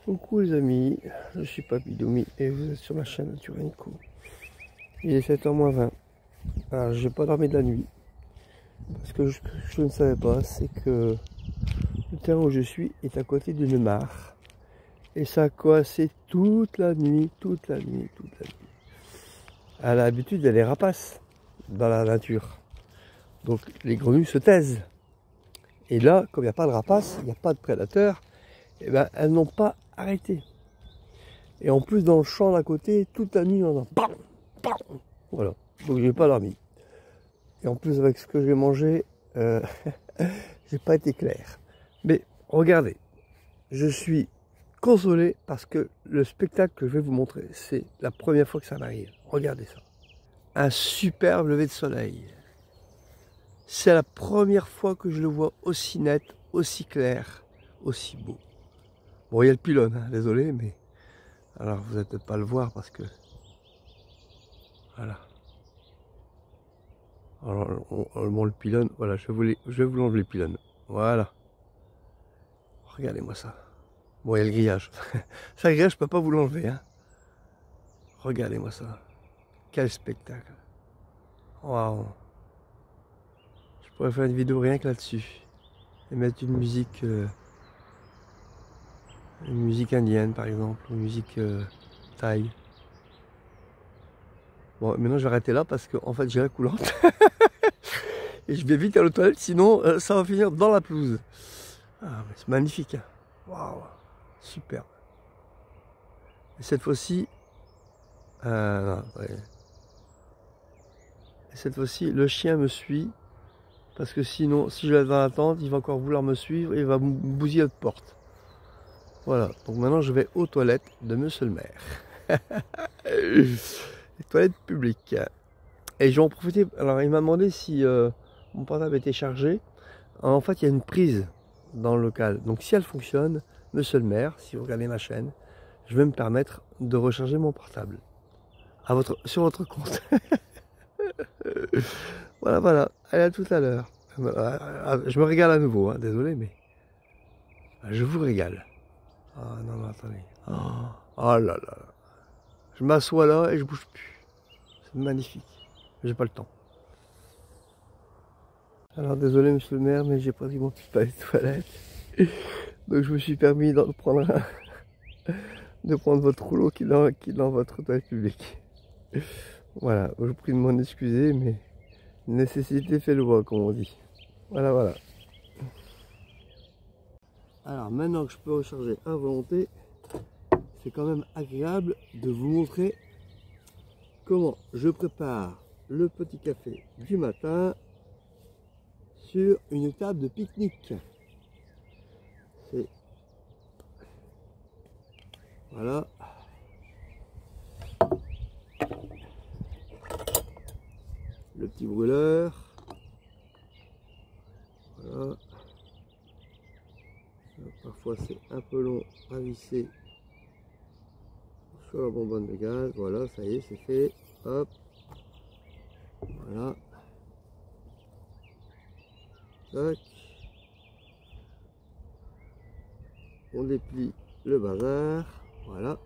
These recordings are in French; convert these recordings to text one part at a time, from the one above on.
Coucou les amis, je suis Papy Doumi et vous êtes sur ma chaîne Nature & Co. Il est 7h moins 20. Alors j'ai pas dormi de la nuit. Parce que je ne savais pas, c'est que le terrain où je suis est à côté d'une mare. Et ça a coincé toute la nuit. Elle a l'habitude d'aller rapaces dans la nature. Donc les grenouilles se taisent. Et là, comme il n'y a pas de rapaces, il n'y a pas de prédateurs, et ben elles n'ont pas arrêté. Et en plus, dans le champ d'à côté, toute la nuit, on entend bam, bam. Voilà. Donc, j'ai pas dormi. Et en plus, avec ce que j'ai mangé, j'ai pas été clair. Mais regardez, je suis consolé parce que le spectacle que je vais vous montrer, c'est la première fois que ça m'arrive. Regardez ça. Un superbe lever de soleil. C'est la première fois que je le vois aussi net, aussi clair, aussi beau. Bon, il y a le pylône, hein, désolé, mais... Alors, vous n'allez peut-être pas le voir parce que... Voilà. Alors, le pylône, voilà, je vais vous l'enlever le pylône. Voilà. Regardez-moi ça. Bon, il y a le grillage. Ça, le grillage, je peux pas vous l'enlever, hein. Regardez-moi ça. Quel spectacle. Waouh. Je pourrais faire une vidéo rien que là-dessus. Et mettre une musique indienne, par exemple. Une musique thaï. Bon, maintenant, je vais arrêter là parce qu'en fait, j'ai la coulante. Et je vais vite à la toilette, sinon ça va finir dans la pelouse. Ah, c'est magnifique. Hein. Waouh, superbe. Et cette fois-ci, ouais. Et cette fois-ci, le chien me suit. Parce que sinon, si je laisse dans la tente, il va encore vouloir me suivre et il va me bousiller la porte. Voilà, donc maintenant je vais aux toilettes de monsieur le maire. Les toilettes publiques. Et je vais en profiter. Alors il m'a demandé si mon portable était chargé. En fait, il y a une prise dans le local. Donc si elle fonctionne, monsieur le maire, si vous regardez ma chaîne, je vais me permettre de recharger mon portable sur votre compte. Voilà. Allez, à tout à l'heure. Je me régale à nouveau, hein, désolé, mais je vous régale. Ah non, attendez. Oh là là. Je m'assois là et je bouge plus. C'est magnifique. J'ai pas le temps. Alors désolé monsieur le maire, mais j'ai pas dit mon petit palais de toilette. Donc je me suis permis de prendre votre rouleau qui est dans votre toilette publique. Voilà, je vous prie de m'en excuser, mais nécessité fait loi, comme on dit. Voilà. Alors maintenant que je peux recharger à volonté, c'est quand même agréable de vous montrer comment je prépare le petit café du matin sur une table de pique-nique. Voilà. Le petit brûleur. Voilà. Parfois c'est un peu long à visser sur la bonbonne de gaz. Voilà, ça y est, c'est fait. Hop. Voilà. Tac. On déplie le bazar. Voilà.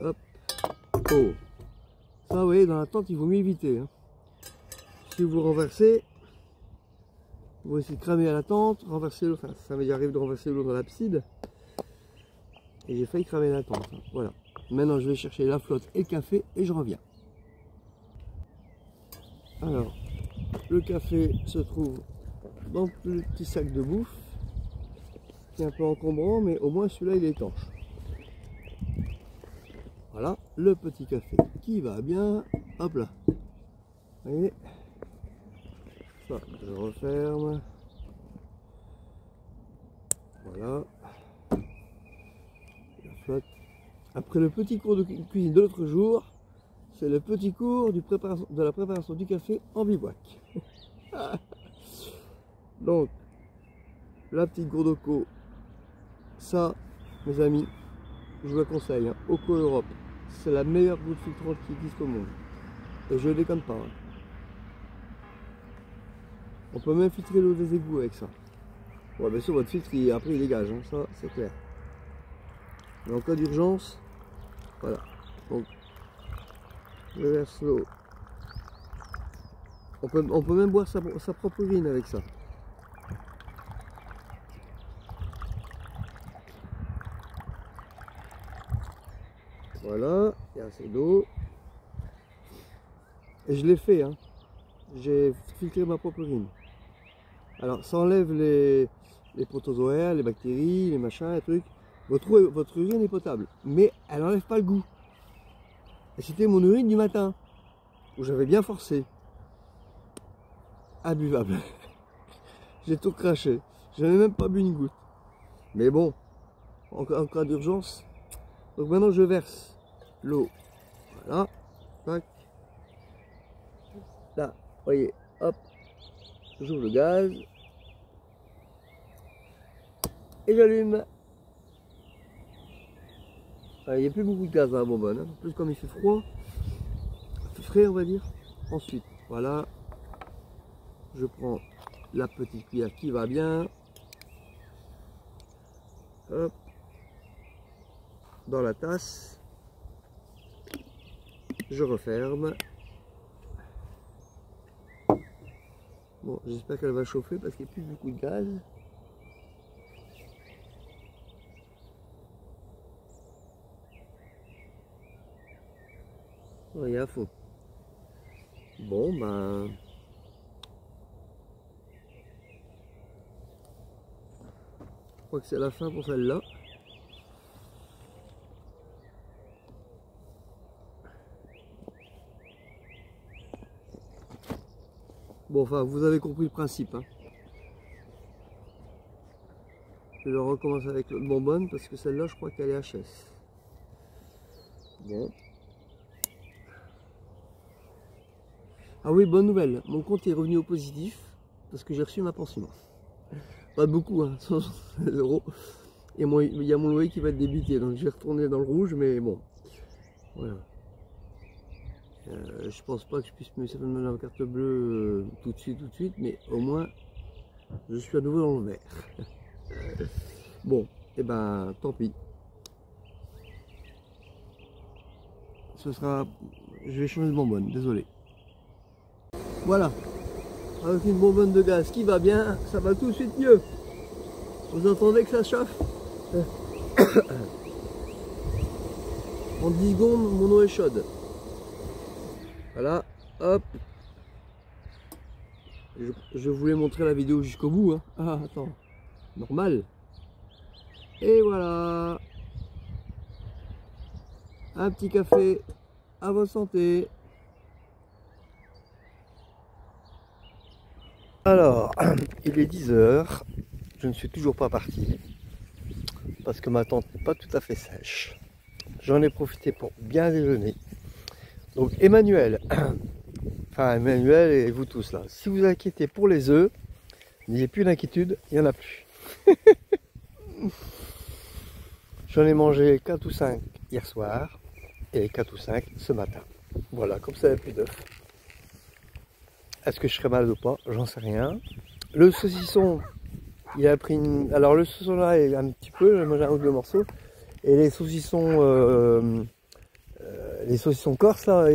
Hop. Oh. Ça, vous voyez, dans la tente, il vaut mieux éviter. Hein. Si vous renversez, vous essayez de cramer à la tente, renverser l'eau. Enfin, ça m'est arrivé de renverser l'eau dans l'abside. Et j'ai failli cramer la tente. Hein. Voilà. Maintenant, je vais chercher la flotte et le café et je reviens. Alors, le café se trouve dans le petit sac de bouffe. Qui est un peu encombrant, mais au moins celui-là, il est étanche. Voilà, le petit café qui va bien. Hop là. Vous voyez. Ça, je referme. Voilà. La flotte. Après le petit cours de cuisine de l'autre jour, c'est le petit cours de la préparation du café en bivouac. Donc, la petite gourde Oco, ça, mes amis, je vous le conseille, hein, Oco Europe, c'est la meilleure goutte filtrante qui existe au monde. Et je ne déconne pas. Hein. On peut même filtrer l'eau des égouts avec ça. Ouais, bien sûr, votre filtre, après, il dégage, hein, ça, c'est clair. Mais en cas d'urgence, voilà. Donc, je verse l'eau. On peut même boire sa propre urine avec ça. Voilà, il y a assez d'eau. Et je l'ai fait, hein. J'ai filtré ma propre urine. Alors, ça enlève les protozoaires, les bactéries, les machins, les trucs. Votre urine est potable, mais elle n'enlève pas le goût. Et c'était mon urine du matin, où j'avais bien forcé. Imbuvable. J'ai tout craché. Je n'ai même pas bu une goutte. Mais bon, en cas d'urgence. Donc maintenant, je verse l'eau. Voilà. Tac. Là, voyez, hop. J'ouvre le gaz. Et j'allume. Il n'y a plus beaucoup de gaz dans la bonbonne. Hein. En plus, comme il fait froid, il fait frais, on va dire. Ensuite, voilà. Je prends la petite cuillère qui va bien. Hop. Dans la tasse. Je referme. Bon, j'espère qu'elle va chauffer parce qu'il n'y a plus beaucoup de gaz. Il est à fond. Bon, ben... je crois que c'est la fin pour celle-là. Bon, enfin, vous avez compris le principe. Hein. Je vais recommencer avec l'autre bonbonne parce que celle-là, je crois qu'elle est HS. Bon. Ah oui, bonne nouvelle. Mon compte est revenu au positif parce que j'ai reçu ma pension. Pas beaucoup, hein, 160 €. Et il y a mon loyer qui va être débité, donc je vais retourner dans le rouge, mais bon. Voilà. Je pense pas que je puisse me servir de la carte bleue tout de suite, mais au moins je suis à nouveau dans le vert. Bon, et ben tant pis. Ce sera. Je vais changer de bonbonne, désolé. Voilà. Avec une bonbonne de gaz qui va bien, ça va tout de suite mieux. Vous entendez que ça chauffe? En 10 secondes, mon eau est chaude. Voilà, hop. Je voulais montrer la vidéo jusqu'au bout. Hein. Ah, attends. Normal. Et voilà. Un petit café à votre santé. Alors, il est 10 h. Je ne suis toujours pas parti. Parce que ma tente n'est pas tout à fait sèche. J'en ai profité pour bien déjeuner. Donc Emmanuel, enfin Emmanuel et vous tous là, si vous inquiétez pour les œufs, n'ayez plus d'inquiétude, il n'y en a plus. J'en ai mangé 4 ou 5 hier soir et 4 ou 5 ce matin. Voilà, comme ça il n'y a plus d'œufs. Est-ce que je serai malade ou pas? J'en sais rien. Le saucisson, il a pris une... Alors le saucisson là est un petit peu, j'ai mangé un ou deux morceaux. Et les saucissons corse là,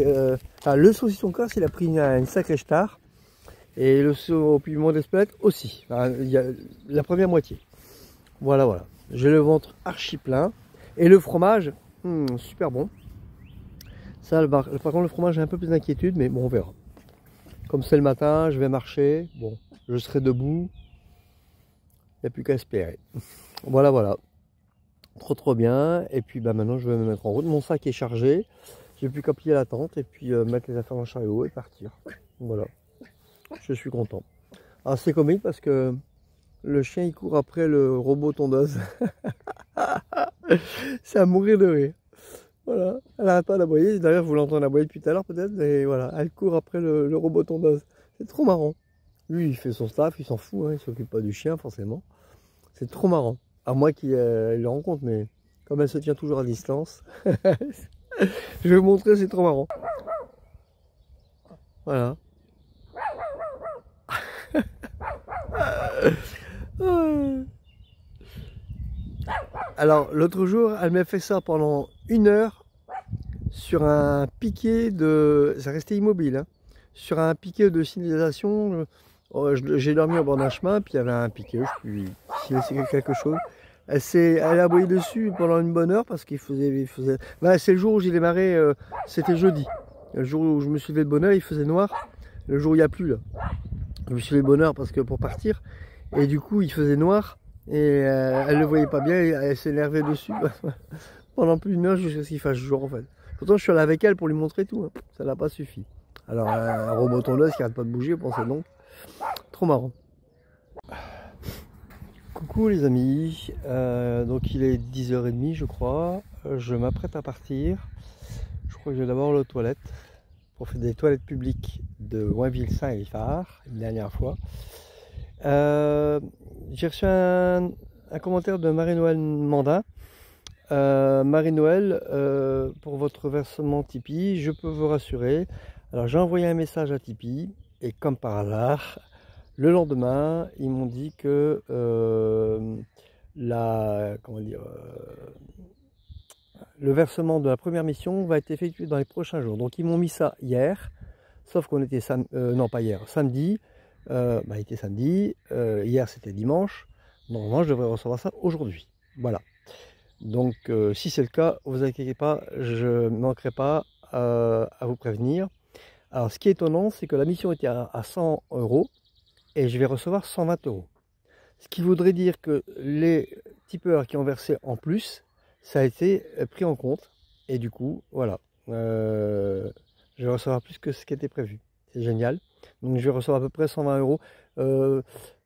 enfin, le saucisson corse il a pris une sacrée star. Et le au piment d'Espelette aussi. Enfin, il y a la première moitié. Voilà, voilà. J'ai le ventre archi plein. Et le fromage, super bon. Ça, par contre, le fromage, j'ai un peu plus d'inquiétude, mais bon, on verra. Comme c'est le matin, je vais marcher. Bon, je serai debout. Il n'y a plus qu'à espérer. Voilà, voilà. Trop bien. Et puis bah, maintenant, je vais me mettre en route. Mon sac est chargé. J'ai plus qu'à plier la tente et puis mettre les affaires dans le chariot et partir. Voilà. Je suis content. Alors c'est comique parce que le chien il court après le robot tondeuse. C'est à mourir de rire. Voilà, elle n'arrête pas d'aboyer. D'ailleurs vous l'entendez aboyer depuis tout à l'heure peut-être. Mais voilà, elle court après le robot tondeuse. C'est trop marrant. Lui il fait son staff, il s'en fout, hein, il s'occupe pas du chien forcément. C'est trop marrant. À moi qui le rencontre, mais comme elle se tient toujours à distance. Je vais vous montrer, c'est trop marrant. Voilà. Alors l'autre jour, elle m'a fait ça pendant 1 heure sur un piquet de... Ça restait immobile, hein. Sur un piquet de signalisation. J'ai dormi au bord d'un chemin, puis il y avait un piquet, je suis laissé quelque chose. Elle a aboyé dessus pendant une bonne heure parce qu'il faisait... Bah, c'est le jour où j'ai démarré, c'était jeudi. Le jour où je me suis levé de bonne heure, il faisait noir. Le jour où il n'y a plus là. Je me suis levé de bonne heure parce que pour partir. Et du coup, il faisait noir. Et elle ne le voyait pas bien, et elle s'énervait dessus. Pendant plus d'une heure jusqu'à ce qu'il fasse jour en fait. Pourtant, je suis allé avec elle pour lui montrer tout. Hein. Ça n'a pas suffi. Alors, un robot tondeuse qui n'arrête pas de bouger, pensez donc. Trop marrant. Coucou les amis, donc il est 10h30 je crois, je m'apprête à partir. Je crois que je vais d'abord aux toilettes, pour faire des toilettes publiques de Wainville-Saint-Élifard, une dernière fois. J'ai reçu un commentaire de Marie-Noël Mandin. Marie-Noël, pour votre versement Tipeee, je peux vous rassurer. Alors j'ai envoyé un message à Tipeee, et comme par hasard, le lendemain, ils m'ont dit que le versement de la première mission va être effectué dans les prochains jours. Donc ils m'ont mis ça hier, sauf qu'on était non pas hier, samedi. Il était samedi, hier c'était dimanche. Normalement je devrais recevoir ça aujourd'hui. Voilà. Donc si c'est le cas, vous inquiétez pas, je ne manquerai pas à vous prévenir. Alors ce qui est étonnant, c'est que la mission était à 100 € et je vais recevoir 120 €. Ce qui voudrait dire que les tipeurs qui ont versé en plus, ça a été pris en compte. Et du coup, voilà, je vais recevoir plus que ce qui était prévu. C'est génial. Donc je vais recevoir à peu près 120 €.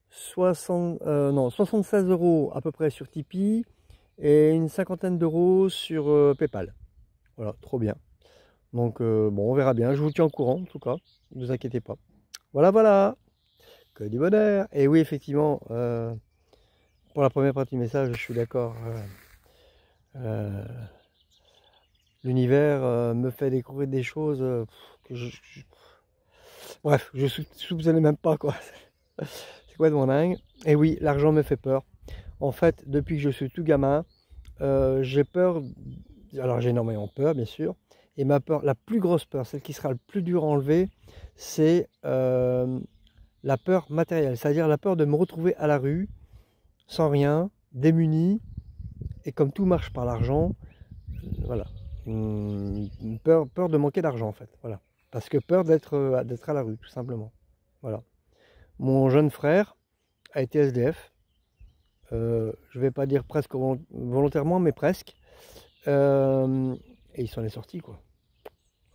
76 € à peu près sur Tipeee et une cinquantaine d'euros sur PayPal. Voilà, trop bien. Donc bon, on verra bien. Je vous tiens au courant en tout cas. Ne vous inquiétez pas. Voilà, voilà. Que du bonheur. Et oui, effectivement, pour la première partie du message, je suis d'accord. L'univers me fait découvrir des choses que bref, je soupçonnais même pas quoi. C'est quoi de mon dingue. Et oui, l'argent me fait peur. En fait, depuis que je suis tout gamin, j'ai peur. Alors j'ai énormément peur, bien sûr. Et ma peur, la plus grosse peur, celle qui sera le plus dur à enlever, c'est la peur matérielle. C'est-à-dire la peur de me retrouver à la rue, sans rien, démuni, et comme tout marche par l'argent, voilà. Peur de manquer d'argent en fait. Voilà. Parce que peur d'être à la rue, tout simplement. Voilà. Mon jeune frère a été SDF. Je ne vais pas dire presque volontairement, mais presque. Et il s'en est sorti, quoi.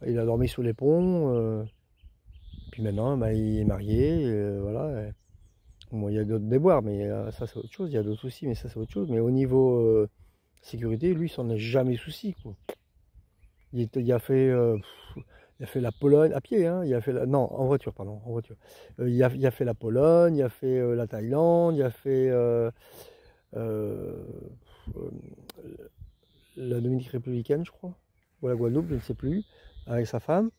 Il a dormi sous les ponts. Puis maintenant, bah, il est marié. Voilà. Bon, il y a d'autres déboires, mais ça c'est autre chose. Il y a d'autres soucis, mais ça c'est autre chose. Mais au niveau sécurité, lui, il s'en est jamais souci, quoi. Il a fait la Pologne à pied, hein. Il a fait non, en voiture, pardon, en voiture. Il a fait la Pologne, il a fait la Thaïlande, il a fait la Dominique républicaine, je crois, ou la Guadeloupe, je ne sais plus, avec sa femme.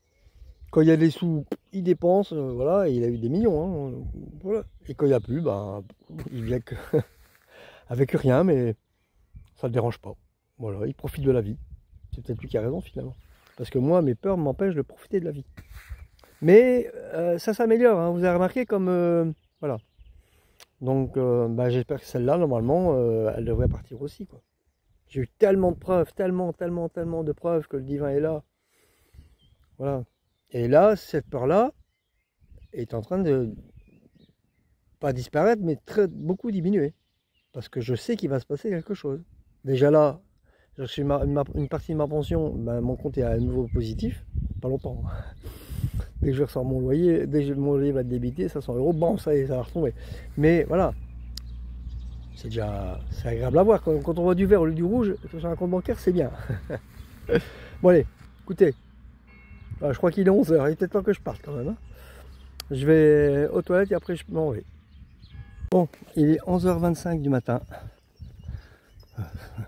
Quand il y a des sous, il dépense, voilà, et il a eu des millions, hein, voilà. Et quand il n'y a plus, bah, il vient que avec rien, mais ça ne le dérange pas. Voilà, il profite de la vie. C'est peut-être lui qui a raison finalement. Parce que moi, mes peurs m'empêchent de profiter de la vie. Mais ça s'améliore, hein. Vous avez remarqué comme... voilà. Donc bah, j'espère que celle-là, normalement, elle devrait partir aussi, quoi. J'ai eu tellement de preuves, tellement de preuves que le divin est là. Voilà. Et là, cette peur-là est en train de... pas disparaître, mais beaucoup diminuer. Parce que je sais qu'il va se passer quelque chose. Déjà là, j'ai reçu une partie de ma pension, ben, mon compte est à nouveau positif, pas longtemps. Dès que je ressors mon loyer, dès que mon loyer va être débité, 500 €, bon, ça y est, ça va retomber. Mais voilà, c'est agréable à voir. Quand on voit du vert au lieu du rouge sur un compte bancaire, c'est bien. Bon allez, écoutez, je crois qu'il est 11 h, il est peut-être temps que je parte quand même. Hein. Je vais aux toilettes et après je m'en vais. Bon, il est 11h25 du matin.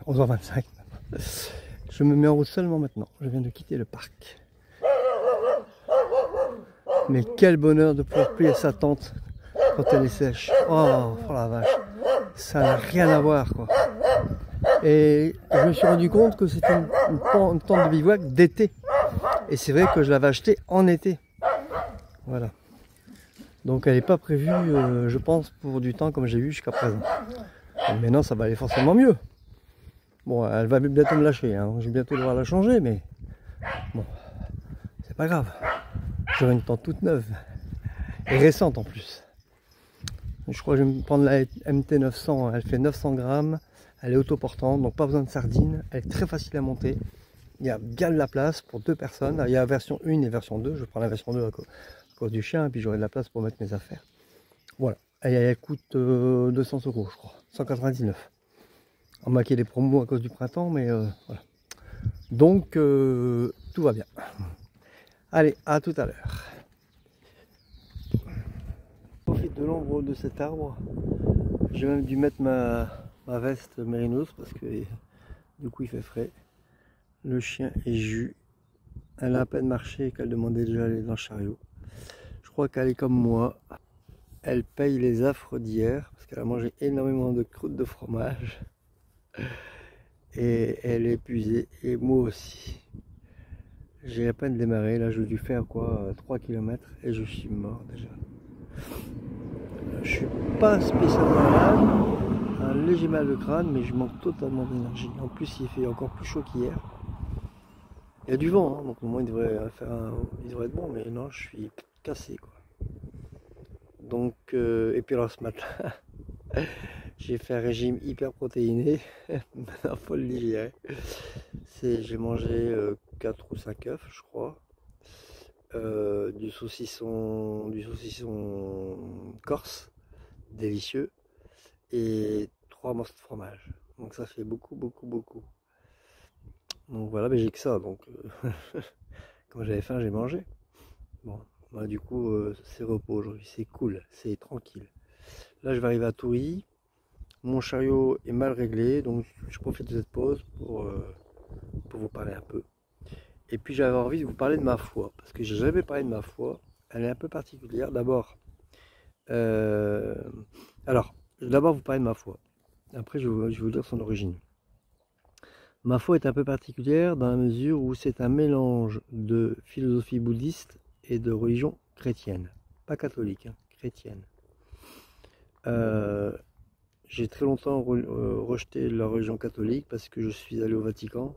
11h25. Je me mets en route seulement maintenant. Je viens de quitter le parc. Mais quel bonheur de pouvoir plier sa tente quand elle est sèche. Oh, oh la vache. ça n'a rien à voir, quoi. Et je me suis rendu compte que c'était une tente de bivouac d'été. Et c'est vrai que je l'avais acheté en été. Voilà. Donc elle n'est pas prévue, je pense, pour du temps comme j'ai eu jusqu'à présent. Et maintenant, ça va aller forcément mieux. Bon, elle va bientôt me lâcher, hein. Je vais bientôt devoir la changer, mais bon, c'est pas grave. J'aurai une tente toute neuve et récente en plus. Je crois que je vais me prendre la MT900, elle fait 900 grammes, elle est autoportante, donc pas besoin de sardines, elle est très facile à monter. Il y a bien de la place pour 2 personnes, il y a la version 1 et version 2, je prends la version 2 à cause du chien, et puis j'aurai de la place pour mettre mes affaires. Voilà, et elle coûte 200 €, je crois, 199. On m'a maquillé les promos à cause du printemps, mais voilà. Donc, tout va bien. Allez, à tout à l'heure. Je profite de l'ombre de cet arbre. J'ai même dû mettre ma veste mérinos parce que du coup il fait frais. Le chien est jus. Elle a à peine marché et qu'elle demandait déjà d'aller dans le chariot. Je crois qu'elle est comme moi. Elle paye les affres d'hier parce qu'elle a mangé énormément de croûtes de fromage. Et elle est épuisée. Et moi aussi. J'ai à peine démarré. Là, je dû faire quoi 3 km et je suis mort déjà. Je suis pas spécialement malade, un léger mal de crâne, mais je manque totalement d'énergie. En plus, il fait encore plus chaud qu'hier. Il y a du vent, hein, donc au moins il devrait être bon, mais non, je suis cassé, quoi. Donc, et puis alors ce matin, j'ai fait un régime hyper protéiné. Maintenant, faut le digérer. J'ai mangé 4 ou 5 œufs, je crois. Du saucisson corse, délicieux, et 3 morceaux de fromage. Donc ça fait beaucoup. Donc voilà, mais j'ai que ça, donc quand j'avais faim, j'ai mangé. Bon, bah, du coup, c'est repos aujourd'hui, c'est cool, c'est tranquille. Là, je vais arriver à Toury. Mon chariot est mal réglé, donc je profite de cette pause pour vous parler un peu. Et puis j'avais envie de vous parler de ma foi, parce que j'ai jamais parlé de ma foi. Elle est un peu particulière. D'abord, vous parler de ma foi. Après, je vais vous dire son origine. Ma foi est un peu particulière dans la mesure où c'est un mélange de philosophie bouddhiste et de religion chrétienne. Pas catholique, hein, chrétienne. J'ai très longtemps rejeté la religion catholique parce que je suis allé au Vatican.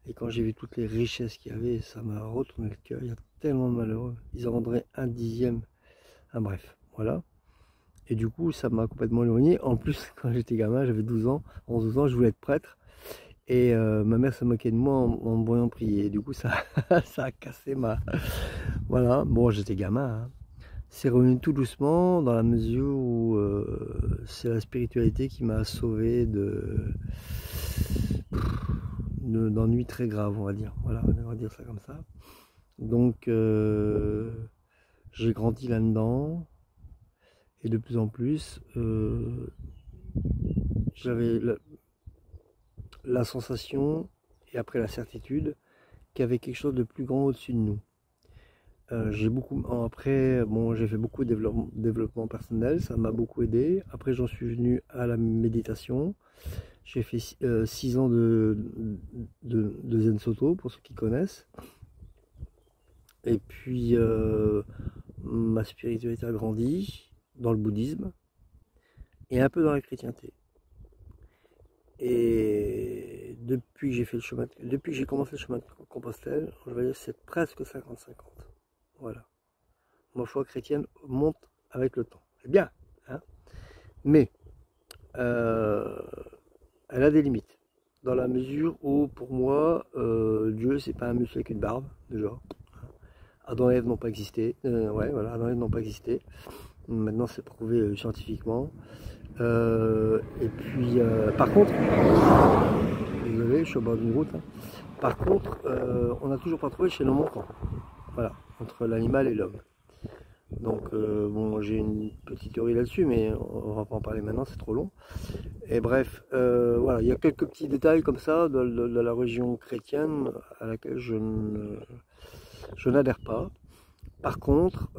Et quand j'ai vu toutes les richesses qu'il y avait, ça m'a retourné le cœur. Il y a tellement de malheureux. Ils en vendraient 1/10. Ah, bref, voilà. Et du coup, ça m'a complètement éloigné. En plus, quand j'étais gamin, j'avais 12 ans, 11-12 ans, je voulais être prêtre. Et ma mère se moquait de moi en me voyant prier. Et du coup, ça, ça a cassé ma... Voilà, bon, j'étais gamin, hein. C'est revenu tout doucement dans la mesure où c'est la spiritualité qui m'a sauvé d'ennuis très graves, on va dire. Voilà, on va dire ça comme ça. Donc, j'ai grandi là-dedans. Et de plus en plus, j'avais la sensation, et après la certitude, qu'il y avait quelque chose de plus grand au-dessus de nous. Après, bon, j'ai fait beaucoup de développement personnel, ça m'a beaucoup aidé. Après, j'en suis venu à la méditation. J'ai fait 6 ans de Zen Soto, pour ceux qui connaissent. Et puis, ma spiritualité a grandi dans le bouddhisme et un peu dans la chrétienté. Et depuis que j'ai commencé le chemin de Compostelle, je vais dire c'est presque 50-50. Voilà. Ma foi chrétienne monte avec le temps. C'est bien, hein, mais elle a des limites. Dans la mesure où, pour moi, Dieu, c'est pas un monsieur avec une barbe, déjà. Adam et Ève n'ont pas existé. Adam et Ève n'ont pas existé. Maintenant, c'est prouvé scientifiquement. Et puis, par contre, désolé, je suis au bord d'une route. Hein. Par contre, on n'a toujours pas trouvé chez l'homme manquant. Voilà, entre l'animal et l'homme. Donc, bon, j'ai une petite théorie là-dessus, mais on va pas en parler maintenant, c'est trop long. Et bref, voilà, il y a quelques petits détails comme ça de la religion chrétienne à laquelle je n'adhère pas. Par contre,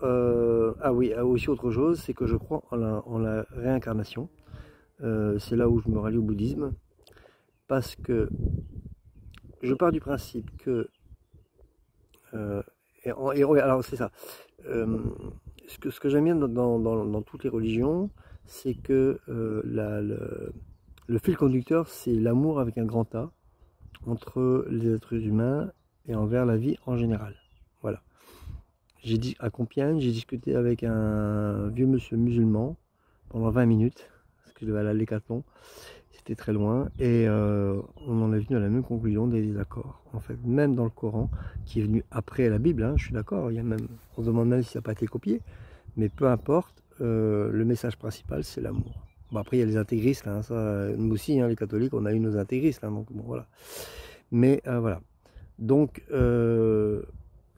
aussi autre chose, c'est que je crois en la réincarnation. c'est là où je me rallie au bouddhisme, parce que je pars du principe que, alors c'est ça, ce que j'aime bien dans toutes les religions, c'est que le fil conducteur, c'est l'amour avec un grand A, entre les êtres humains et envers la vie en général. Voilà. J'ai dit à Compiègne, j'ai discuté avec un vieux monsieur musulman pendant 20 minutes, parce que je devais aller à l'Hécaton, c'était très loin, et on en est venu à la même conclusion, des désaccords. En fait, même dans le Coran, qui est venu après la Bible, hein, je suis d'accord, on se demande même si ça n'a pas été copié, mais peu importe, le message principal, c'est l'amour. Bon, après, il y a les intégristes, hein, ça, nous aussi, hein, les catholiques, on a eu nos intégristes, hein, donc bon, voilà. Mais voilà. Donc,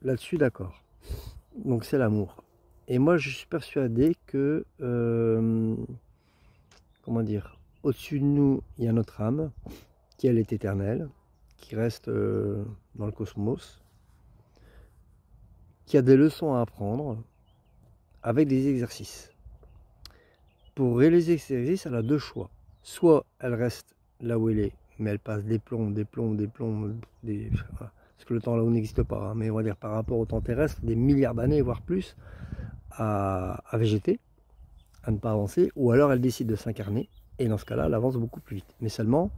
là-dessus, d'accord. Donc, c'est l'amour. Et moi, je suis persuadé que, comment dire, au-dessus de nous, il y a notre âme, qui elle est éternelle, qui reste dans le cosmos, qui a des leçons à apprendre avec des exercices. Pour réaliser ces exercices, elle a deux choix. Soit elle reste là où elle est, mais elle passe des plombs, parce que le temps là-haut n'existe pas, hein, mais on va dire par rapport au temps terrestre, des milliards d'années, voire plus, à végéter, à ne pas avancer, ou alors elle décide de s'incarner, et dans ce cas-là, elle avance beaucoup plus vite. Mais seulement,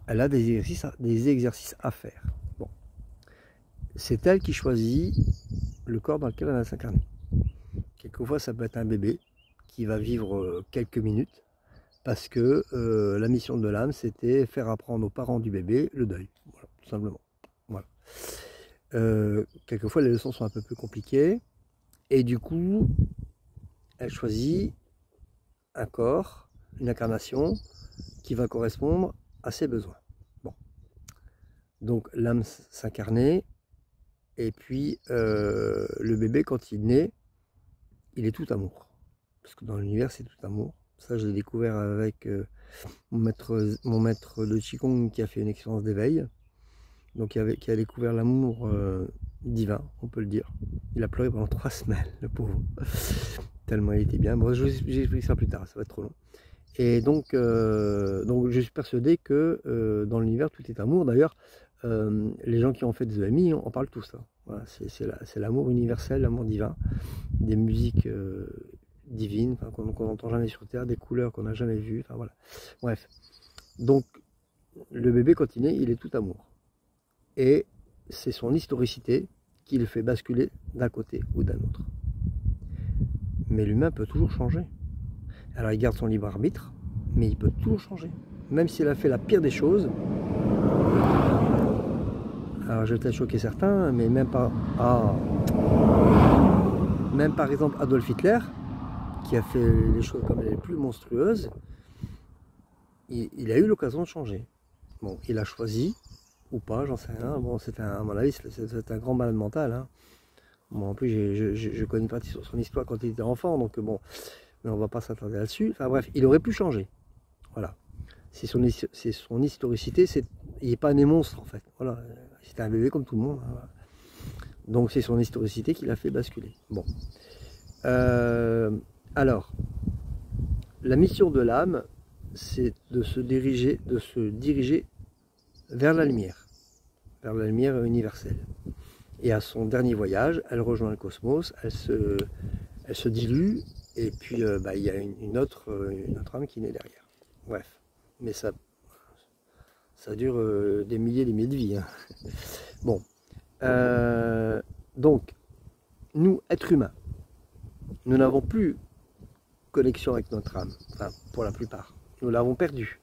elle a des exercices à faire. Bon. C'est elle qui choisit le corps dans lequel elle va s'incarner. Quelquefois, ça peut être un bébé qui va vivre quelques minutes, parce que la mission de l'âme, c'était faire apprendre aux parents du bébé le deuil. Voilà, tout simplement. Voilà. Quelquefois, les leçons sont un peu plus compliquées, et du coup, elle choisit un corps, une incarnation, qui va correspondre à ses besoins. Bon. Donc, l'âme s'incarnait, et puis le bébé, quand il naît, il est tout amour. Parce que dans l'univers, c'est tout amour. Ça, je l'ai découvert avec mon maître de Qigong qui a fait une expérience d'éveil. Donc, qui a découvert l'amour divin, on peut le dire. Il a pleuré pendant 3 semaines, le pauvre. Tellement il était bien. Bon, j'explique ça plus tard, ça va être trop long. Et donc je suis persuadé que dans l'univers, tout est amour. D'ailleurs, les gens qui ont fait des EMI en parlent tous. Hein. Voilà, c'est l'amour universel, l'amour divin, des musiques divines qu'on n'entend jamais sur Terre, des couleurs qu'on n'a jamais vues. Enfin, voilà. Bref. Donc, le bébé, quand il naît, il est tout amour. Et c'est son historicité qui le fait basculer d'un côté ou d'un autre. Mais l'humain peut toujours changer. Alors, il garde son libre arbitre, mais il peut toujours changer. Même s'il a fait la pire des choses. Alors, je vais peut-être choquer certains, mais même par exemple Adolf Hitler, qui a fait les choses comme les plus monstrueuses, il a eu l'occasion de changer. Bon, il a choisi, ou pas, j'en sais rien. Bon, à mon avis, c'est un grand malade mental. Hein. Bon, en plus, je connais une partie sur son histoire quand il était enfant, donc bon, mais on va pas s'attarder là-dessus. Enfin bref, il aurait pu changer. Voilà. C'est son historicité, il n'est pas né monstre en fait. Voilà. C'était un bébé comme tout le monde. Hein. Donc c'est son historicité qui l'a fait basculer. Bon. Alors, la mission de l'âme, c'est de se diriger vers la lumière universelle. Et à son dernier voyage, elle rejoint le cosmos, elle se dilue, et puis il y a une autre âme qui naît derrière. Bref, mais ça dure des milliers de vies. Hein. Bon, donc, nous, êtres humains, nous n'avons plus connexion avec notre âme, enfin, pour la plupart. Nous l'avons perdue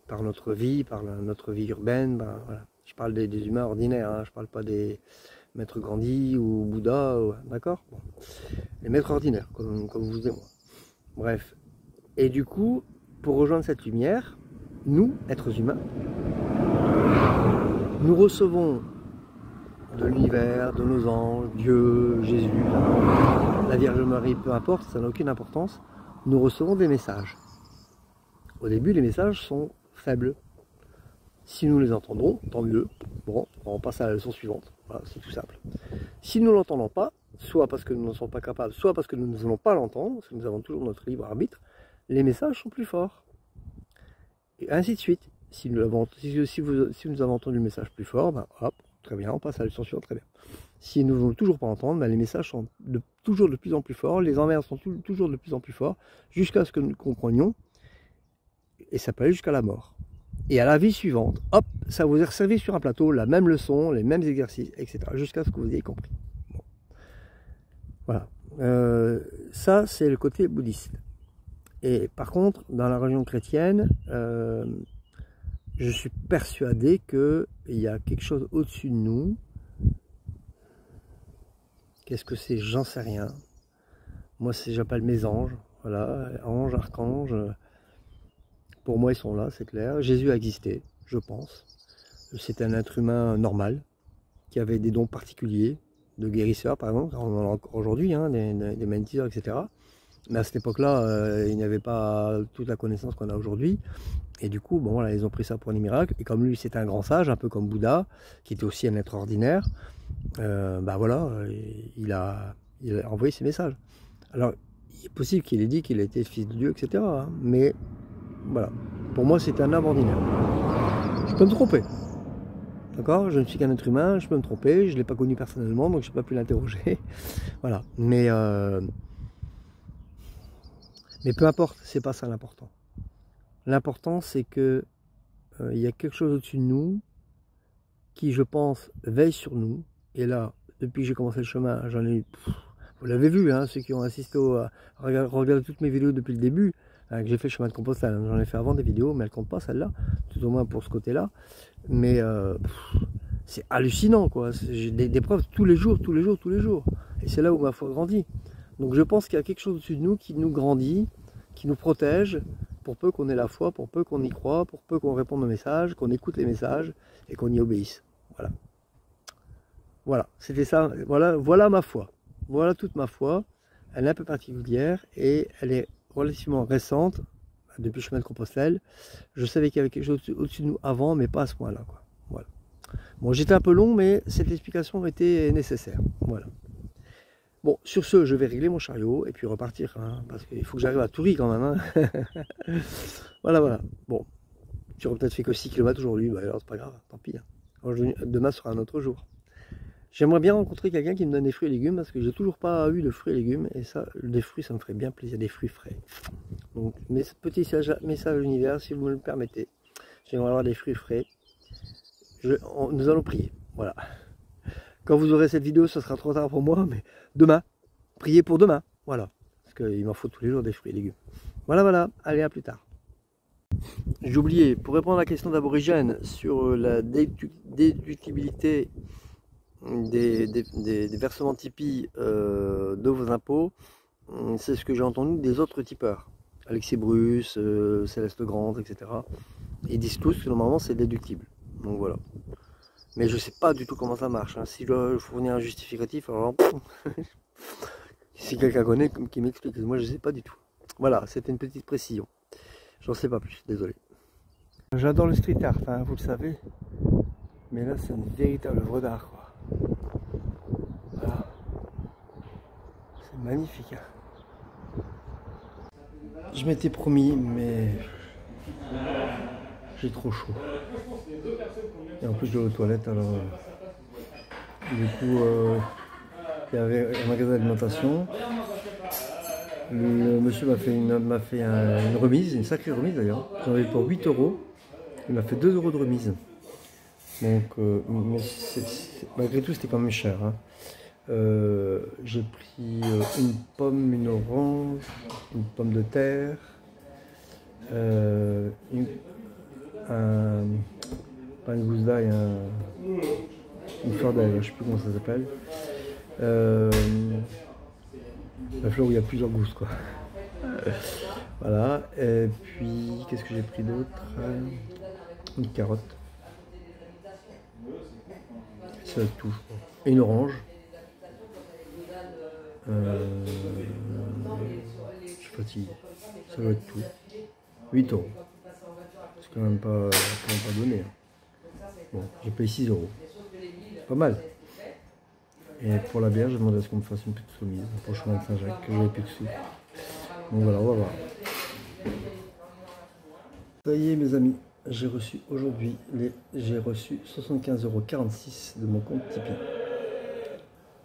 par notre vie urbaine. Ben, voilà. Je parle des humains ordinaires, hein, je ne parle pas des maîtres Gandhi ou Bouddha, d'accord bon. Les maîtres ordinaires, comme vous et moi. Bref. Et du coup, pour rejoindre cette lumière, nous, êtres humains, nous recevons de l'univers, de nos anges, Dieu, Jésus, la Vierge Marie, peu importe, ça n'a aucune importance, nous recevons des messages. Au début, les messages sont faibles. Si nous les entendons, tant mieux. Bon, on passe à la leçon suivante. Voilà, c'est tout simple. Si nous ne l'entendons pas, soit parce que nous n'en sommes pas capables, soit parce que nous ne voulons pas l'entendre, parce que nous avons toujours notre libre arbitre, les messages sont plus forts. Et ainsi de suite. Si nous avons entendu le message plus fort, ben hop, très bien, on passe à la leçon suivante, très bien. Si nous ne voulons toujours pas entendre, ben les messages sont toujours de plus en plus forts, les emmerdes sont toujours de plus en plus forts, jusqu'à ce que nous comprenions, et ça peut aller jusqu'à la mort. Et à la vie suivante, hop, ça vous est servi sur un plateau, la même leçon, les mêmes exercices, etc. Jusqu'à ce que vous ayez compris. Bon. Voilà. Ça, c'est le côté bouddhiste. Et par contre, dans la religion chrétienne, je suis persuadé qu'il y a quelque chose au-dessus de nous. Qu'est-ce que c'est? J'en sais rien. Moi, j'appelle mes anges. Voilà, anges, archanges. Pour moi, ils sont là, c'est clair. Jésus a existé, je pense. C'est un être humain normal, qui avait des dons particuliers, de guérisseur, par exemple. On en a encore aujourd'hui, hein, des magnétiseurs, etc. Mais à cette époque-là, il n'y avait pas toute la connaissance qu'on a aujourd'hui. Et du coup, bon, voilà, ils ont pris ça pour un miracle. Et comme lui, c'était un grand sage, un peu comme Bouddha, qui était aussi un être ordinaire, bah voilà, il a envoyé ses messages. Alors, il est possible qu'il ait dit qu'il était fils de Dieu, etc. Hein, mais voilà, pour moi, c'est un homme ordinaire. Je peux me tromper. D'accord? Je ne suis qu'un être humain, je peux me tromper, je ne l'ai pas connu personnellement, donc je n'ai pas pu l'interroger. Voilà. Mais peu importe, c'est pas ça l'important. L'important, c'est que il y a quelque chose au-dessus de nous qui, je pense, veille sur nous. Et là, depuis que j'ai commencé le chemin, j'en ai... vous l'avez vu, hein, ceux qui ont assisté à regarder toutes mes vidéos depuis le début, hein, que j'ai fait le chemin de Compostelle. J'en ai fait avant des vidéos, mais elles ne comptent pas, celle-là, tout au moins pour ce côté-là. Mais c'est hallucinant, quoi. J'ai des preuves tous les jours. Et c'est là où ma foi grandit. Donc je pense qu'il y a quelque chose au-dessus de nous qui nous grandit, qui nous protège, pour peu qu'on ait la foi, pour peu qu'on y croit, pour peu qu'on réponde aux messages, qu'on écoute les messages et qu'on y obéisse. Voilà. Voilà, c'était ça. Voilà ma foi. Voilà toute ma foi. Elle est un peu particulière et elle est relativement récente, depuis le chemin de Compostelle. Je savais qu'il y avait quelque chose au-dessus de nous avant, mais pas à ce point-là, quoi. Voilà. Bon, j'étais un peu long, mais cette explication était nécessaire. Voilà. Bon, sur ce, je vais régler mon chariot et puis repartir, hein, parce qu'il faut que j'arrive à Toury quand même. Hein. Voilà. Bon, j'aurais peut-être fait que 6 km aujourd'hui, bah alors c'est pas grave, tant pis. Hein. Demain sera un autre jour. J'aimerais bien rencontrer quelqu'un qui me donne des fruits et légumes, parce que j'ai toujours pas eu de fruits et légumes, et ça, des fruits, ça me ferait bien plaisir, des fruits frais. Donc, petit message à l'univers, si vous me le permettez, j'aimerais avoir des fruits frais. Nous allons prier, voilà. Quand vous aurez cette vidéo, ce sera trop tard pour moi, mais demain, priez pour demain, voilà. Parce qu'il m'en faut tous les jours des fruits et légumes. Voilà, allez, à plus tard. J'ai oublié, pour répondre à la question d'Aborigène sur la déductibilité des versements Tipeee de vos impôts, c'est ce que j'ai entendu des autres tipeurs. Alexis Bruce, Céleste Grande, etc. Ils disent tous que normalement c'est déductible. Donc voilà. Mais je ne sais pas du tout comment ça marche. Hein. Si je dois fournir un justificatif, alors si quelqu'un connaît, qui m'explique. Moi, je ne sais pas du tout. Voilà, c'était une petite précision. J'en sais pas plus, désolé. J'adore le street art, hein, vous le savez. Mais là, c'est une véritable œuvre d'art, quoi. Voilà. C'est magnifique. Hein. Je m'étais promis, mais j'ai trop chaud. Et en plus, je vais aux toilettes, alors du coup, il y avait un magasin d'alimentation. Le monsieur m'a fait une remise, une sacrée remise d'ailleurs. J'en avais pour 8 €. Il m'a fait 2 € de remise. Donc, mais malgré tout, c'était quand même cher. Hein. J'ai pris une pomme, une orange, une pomme de terre, pas une gousse d'ail, une fleur d'ail, je ne sais plus comment ça s'appelle. La fleur où il y a plusieurs gousses, quoi. Voilà, et puis qu'est-ce que j'ai pris d'autre? Une carotte. Ça tout, je crois. Et une orange. Je suis fatigué. Ça doit être tout. 8 €. C'est quand même pas donné. Hein. Bon, j'ai payé 6 €. Pas mal. Et pour la bière, j'ai demandé à ce qu'on me fasse une petite remise pour le chemin de Saint-Jacques, que j'avais plus de sous. Donc voilà, on va voir. Ça y est mes amis, j'ai reçu aujourd'hui, j'ai reçu 75,46 € de mon compte Tipeee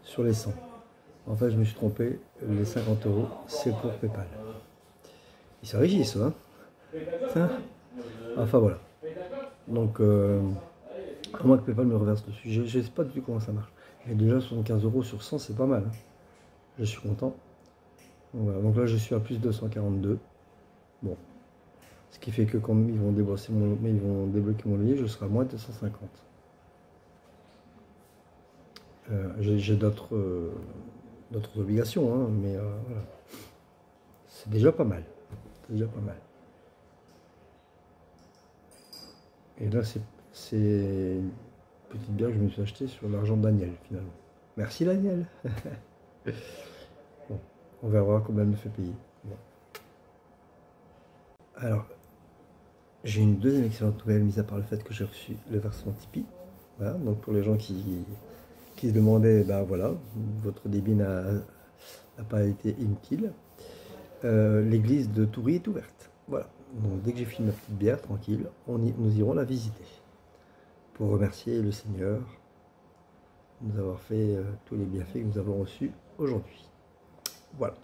sur les 100. En fait je me suis trompé, les 50 € c'est pour Paypal. Ils s'enrichissent hein, enfin voilà. Donc à moins que Paypal me reverse dessus, je ne sais pas du tout comment ça marche. Mais déjà 75 € sur 100 c'est pas mal, hein. Je suis content. Donc, voilà. Donc là je suis à plus 242. Bon. Ce qui fait que quand ils vont débloquer mon loyer, je serai à moins 250. J'ai d'autres obligations, hein, mais voilà. C'est déjà pas mal. C'est déjà pas mal. Et là, c'est une petite bière que je me suis achetée sur l'argent de Daniel, finalement. Merci Daniel. Bon, on verra combien elle me fait payer. Bon. Alors, j'ai une deuxième excellente nouvelle, mis à part le fait que j'ai reçu le versement Tipeee. Voilà, donc pour les gens qui se demandaient, ben voilà, votre débit n'a pas été inutile. L'église de Toury est ouverte. Voilà, donc dès que j'ai fini ma petite bière, tranquille, nous irons la visiter. Pour remercier le Seigneur de nous avoir fait tous les bienfaits que nous avons reçus aujourd'hui. Voilà.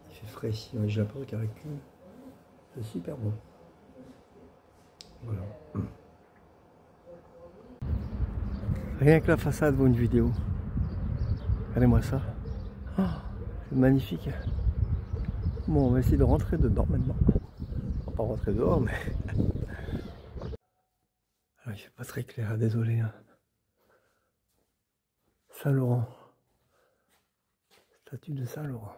Il fait frais ici, j'ai un peu carré cul. C'est super bon. Voilà. Rien que la façade vaut une vidéo. Regardez-moi ça. Oh, c'est magnifique. Bon, on va essayer de rentrer dedans maintenant. On va pas rentrer dehors, mais... Alors, il fait pas très clair, désolé. Hein. Saint-Laurent. Statue de Saint-Laurent.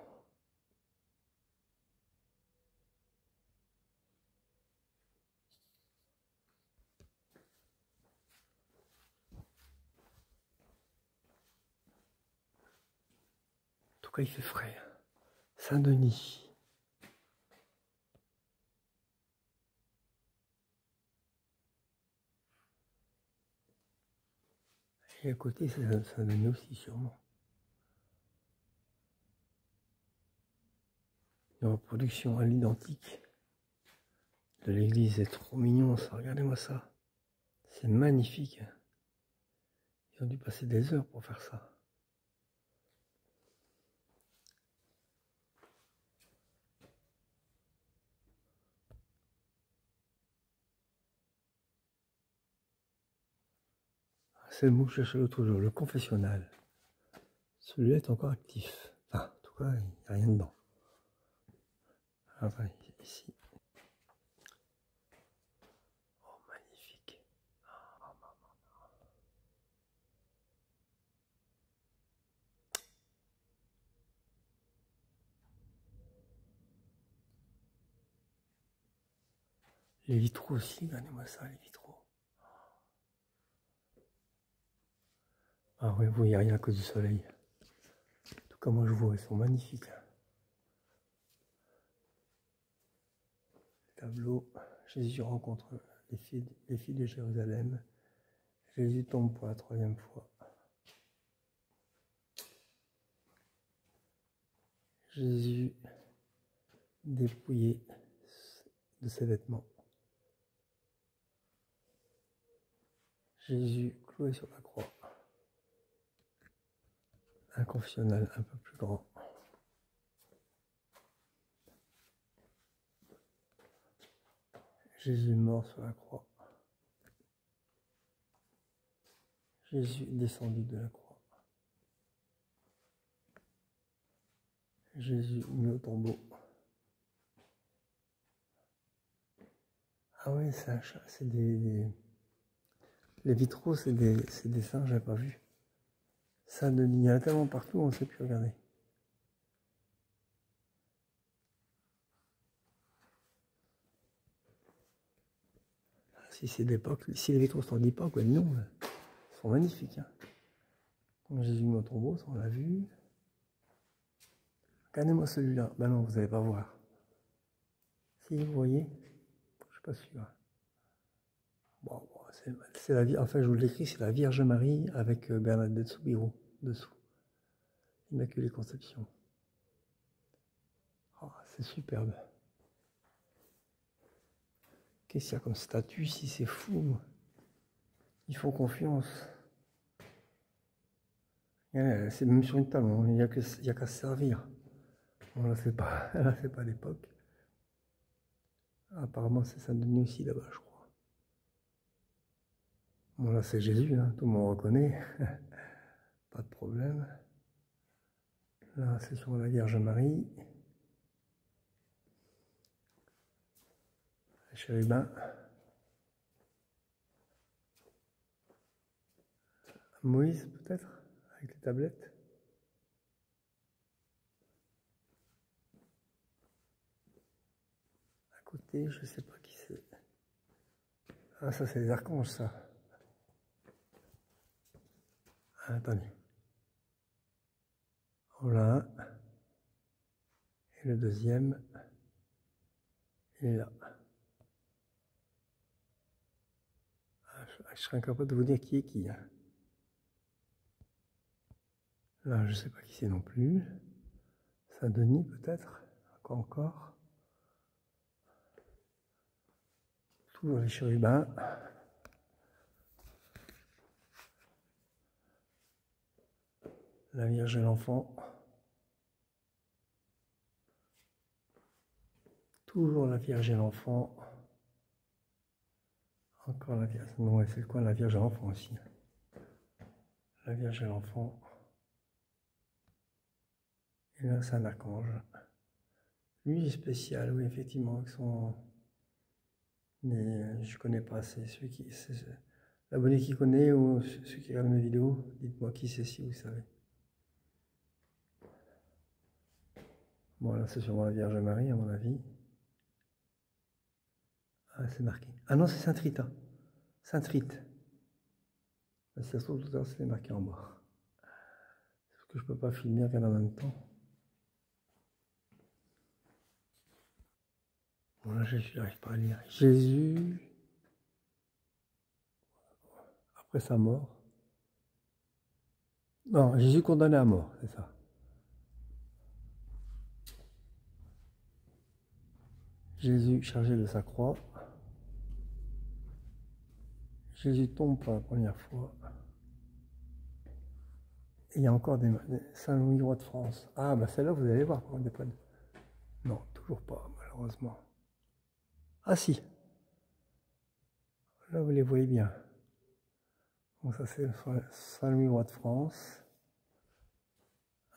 En tout cas, il fait frais. Saint-Denis. Et à côté, c'est Saint-Denis aussi, sûrement. Une reproduction à l'identique de l'église. C'est trop mignon, ça. Regardez-moi ça. C'est magnifique. Ils ont dû passer des heures pour faire ça. C'est le mot que je cherchais l'autre jour, le confessionnal. Celui-là est encore actif. Enfin, en tout cas, il n'y a rien dedans. Enfin, ici. Oh, magnifique. Les vitraux aussi, regardez-moi ça, les vitraux. Ah oui, vous, il n'y a rien à cause du soleil. En tout cas, moi je vois, ils sont magnifiques. Tableau, Jésus rencontre les filles de Jérusalem. Jésus tombe pour la 3e fois. Jésus dépouillé de ses vêtements. Jésus cloué sur la croix. Un confessionnal un peu plus grand. Jésus mort sur la croix. Jésus descendu de la croix. Jésus mis au tombeau. Ah oui, c'est un chat, c'est des... Les vitraux, c'est des saints, j'avais pas vu. Saint-Denis, il y en a tellement partout, on ne sait plus regarder. Si c'est d'époque, si les vitraux sont d'époque, ouais, non, ils sont magnifiques. Hein. Donc, Jésus mis au tombeau, ça on l'a vu. Regardez-moi celui-là. Ben non, vous n'allez pas voir. Si vous voyez, je suis pas sûr. Bon, c'est la vie. Enfin, je vous l'écris, c'est la Vierge Marie avec Bernadette Soubirous dessous. Immaculée Conception. Oh, c'est superbe. Qu'est-ce qu'il y a comme statue ici? C'est fou. Ils font confiance. C'est même sur une table, il n'y a qu'à se servir. Bon, là, c'est pas, là, c'est pas l'époque. Apparemment, c'est Saint-Denis aussi là-bas, je crois. Bon, là, c'est Jésus, hein, tout le monde reconnaît. Pas de problème. Là, c'est sur la Vierge Marie. Les chérubins. Moïse, peut-être, avec les tablettes. À côté, je ne sais pas qui c'est. Ah, ça, c'est les archanges, ça. Ah, attendez. Voilà un. Et le deuxième, il est là. Ah, je serais incapable de vous dire qui est qui. Hein. Là, je ne sais pas qui c'est non plus. Saint-Denis, peut-être. Encore. Toujours les chérubins. La Vierge et l'Enfant. Toujours la Vierge et l'Enfant. Encore la Vierge. Non, c'est le coin de la Vierge et l'Enfant aussi. La Vierge et l'Enfant. Et là, c'est un archange. Lui, il est spécial, oui, effectivement, avec son... Mais je connais pas, c'est celui qui... L'abonné qui connaît ou ceux qui regardent mes vidéos, dites-moi qui c'est si vous savez. Bon, là, c'est sûrement la Vierge Marie, à mon avis. Ah, c'est marqué. Ah non, c'est Saint-Rita. Saint-Rite. Si ça se trouve, tout à l'heure, c'est marqué en bas. Est-ce que je peux pas filmer et regarder en même temps? Bon, là, je n'arrive pas à lire. Jésus, après sa mort. Non, Jésus condamné à mort, c'est ça. Jésus chargé de sa croix. Jésus tombe pour la première fois. Et il y a encore des Saint-Louis, roi de France. Ah, bah celle-là, vous allez voir, par des pannes. Non, toujours pas, malheureusement. Ah si. Là, vous les voyez bien. Bon, ça, c'est Saint-Louis, roi de France.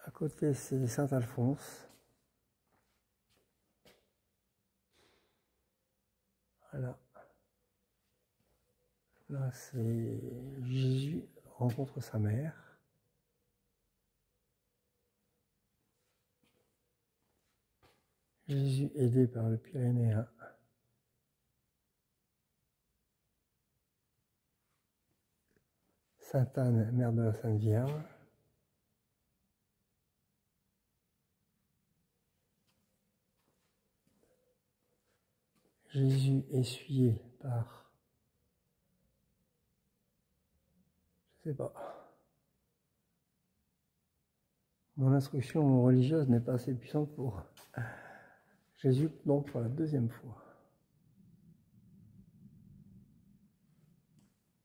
À côté, c'est Saint-Alphonse. Voilà. Là, c'est Jésus rencontre sa mère. Jésus aidé par le Pyrénéen. Sainte Anne, mère de la Sainte Vierge. Jésus essuyé par... Je sais pas. Mon instruction religieuse n'est pas assez puissante pour Jésus, donc pour la deuxième fois.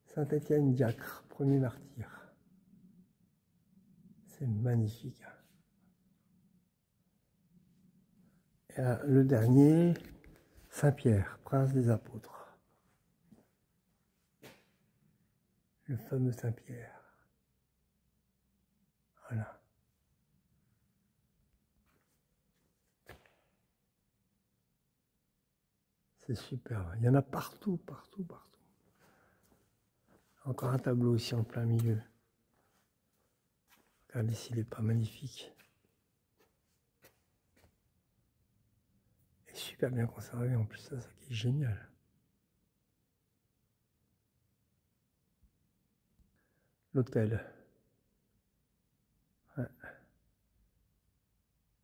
Saint Étienne diacre, premier martyr. C'est magnifique. Et le dernier, Saint Pierre, prince des apôtres. Le fameux Saint Pierre. Voilà. C'est super. Il y en a partout, partout, partout. Encore un tableau ici en plein milieu. Regardez s'il n'est pas magnifique. Et super bien conservé en plus, ça qui est génial. L'hôtel. Ouais.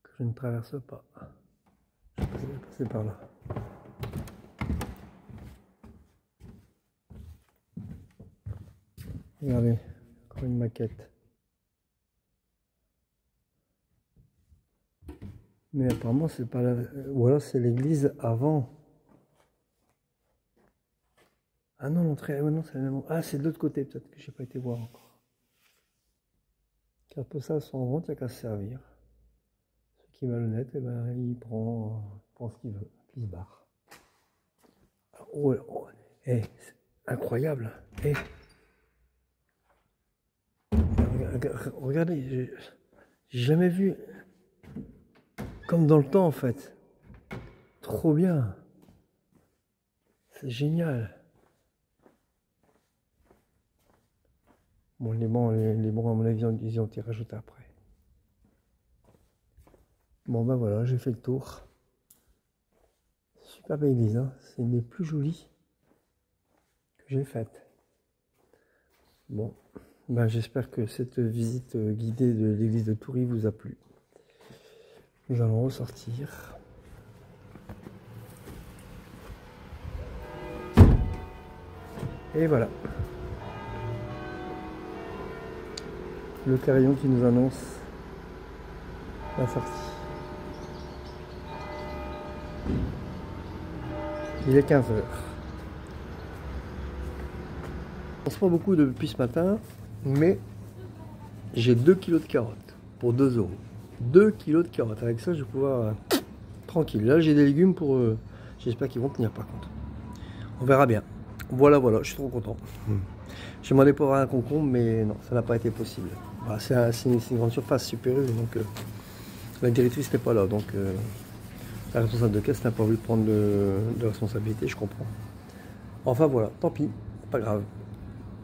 Que je ne traverse pas. Je vais passer par là. Regardez, encore une maquette. Mais apparemment, c'est pas la... Ou alors c'est l'église avant. Ah non, l'entrée, ouais, non, c'est la même. Ah, c'est de l'autre côté, peut-être que j'ai pas été voir encore. Carte postale sans vente, il n'y a qu'à se servir. Celui qui est malhonnête, eh ben, prend ce qu'il veut, puis il se barre. Oh, oh, c'est incroyable. Eh. Regardez, j'ai jamais vu comme dans le temps en fait. Trop bien. C'est génial. Bon, les bons, à mon avis, ils ont été rajoutés après. Bon, ben voilà, j'ai fait le tour. Super belle église, hein. C'est une des plus jolies que j'ai faites. Bon, ben j'espère que cette visite guidée de l'église de Toury vous a plu. Nous allons ressortir. Et voilà. Le carillon qui nous annonce la sortie. Il est 15 h. Je pense pas beaucoup depuis ce matin, mais j'ai 2 kg de carottes pour 2 €. 2 kg de carottes. Avec ça, je vais pouvoir tranquille. Là, j'ai des légumes pour. J'espère qu'ils vont tenir par contre. On verra bien. Voilà, je suis trop content. J'ai demandé pour avoir un concombre, mais non, ça n'a pas été possible. Voilà, c'est une grande surface supérieure, donc la directrice n'est pas là, donc la responsable de caisse n'a pas voulu prendre de responsabilité, je comprends. Enfin voilà, tant pis, pas grave.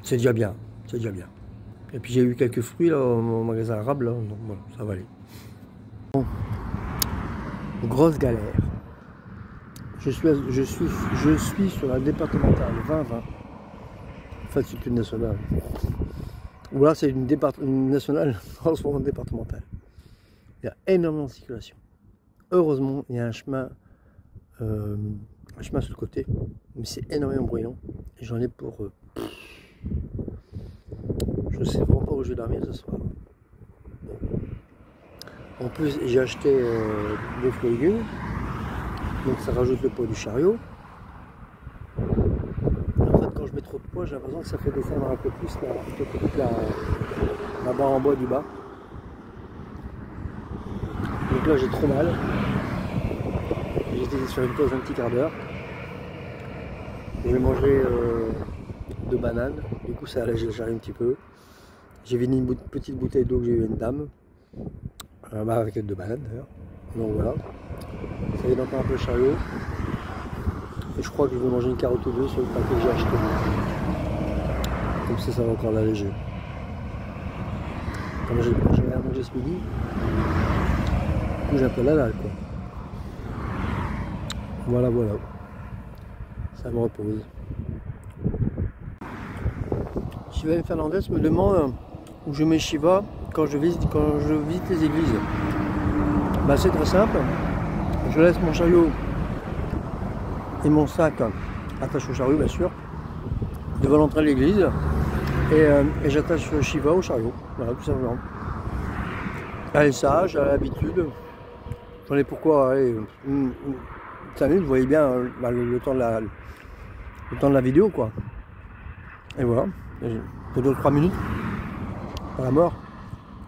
C'est déjà bien, c'est déjà bien. Et puis j'ai eu quelques fruits là au magasin arabe, là, donc voilà, ça va aller. Bon. Grosse galère. Je suis sur la départementale 2020. En fait, c'est une nationale. Ou là, c'est une nationale transformée en départementale. Il y a énormément de circulation. Heureusement, il y a un chemin sur le côté, mais c'est énormément bruyant. Et j'en ai pour. Je ne sais vraiment pas où je vais dormir ce soir. En plus, j'ai acheté des fruits et légumes, donc ça rajoute le poids du chariot. En fait, quand je mets trop de poids, j'ai l'impression que ça fait descendre un peu plus la barre en bois du bas. Donc là, j'ai trop mal. J'étais sur une pause d'un petit quart d'heure. J'ai mangé 2 bananes, du coup ça allège le chariot un petit peu. J'ai vidé une petite bouteille d'eau que j'ai eu à une dame, avec 2 bananes d'ailleurs. Donc voilà, ça aide encore un peu le chariot. Et je crois que je vais manger une carotte ou 2 sur le paquet que j'ai acheté. Comme ça va encore l'alléger. Comme j'ai rien mangé ce midi, du coup j'ai un peu la dalle quoi. Voilà, ça me repose. Shiva Fernandez me demande où je mets Shiva quand je visite les églises. Bah, c'est très simple. Je laisse mon chariot et mon sac attaché au chariot, bien sûr, devant l'entrée de l'église, et j'attache Shiva au chariot. Voilà, tout simplement. Elle est sage, elle a l'habitude. J'en ai pourquoi, allez, 5 minutes, vous voyez bien le temps de la vidéo, quoi. Et voilà, c'est 2-3 minutes à la mort.